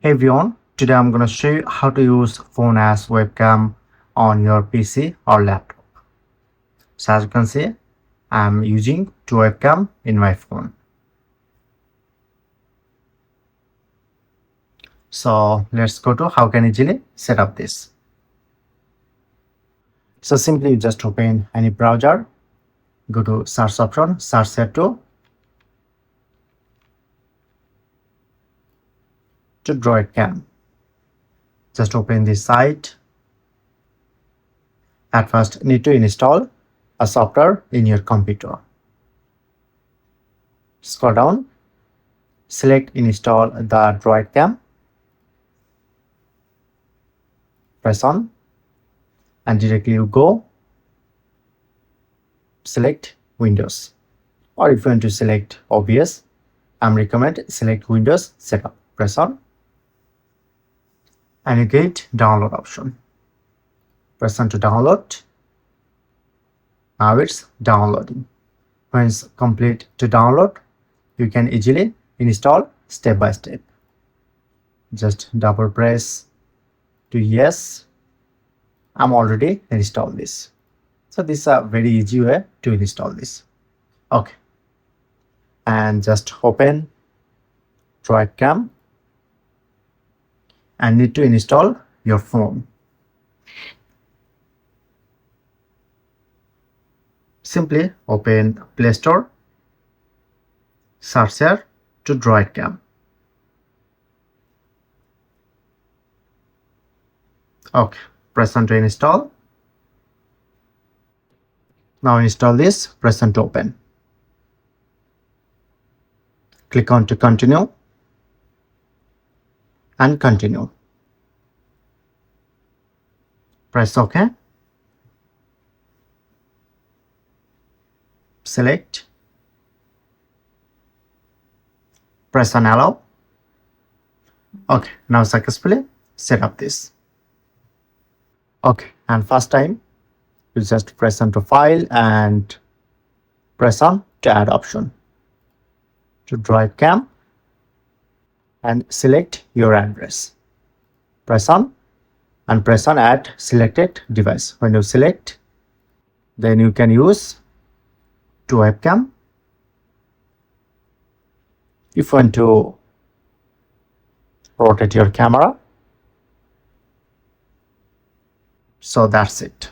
Hey everyone, today I'm going to show you how to use phone as webcam on your PC or laptop. So as you can see, I'm using two webcam in my phone. So let's go to how can easily set up this. So simply you just open any browser, go to search option, search here to Droid Cam. Just open this site. At first need to install a software in your computer. Scroll down, select install the Droid Cam, press on, and directly you go select Windows, or if you want to select OBS, I'm recommend select Windows setup. Press on and you get download option. Press on to download. Now it's downloading. When it's complete to download, you can easily install step by step. Just double press to yes. I'm already installed this. So this is a very easy way to install this. Okay. And just open Droid Cam and need to install your phone. Simply open Play Store, search here to Droid Cam. Okay, press on to install. Now install this, press on to open. Click on to continue and continue. Press OK. Select. Press on allow. Okay, now successfully set up this. Okay, and first time you just press on to file and press on to add option to Droid Cam and select your address. Press on and press on add selected device. When you select, then you can use to webcam. If you want to rotate your camera, so that's it.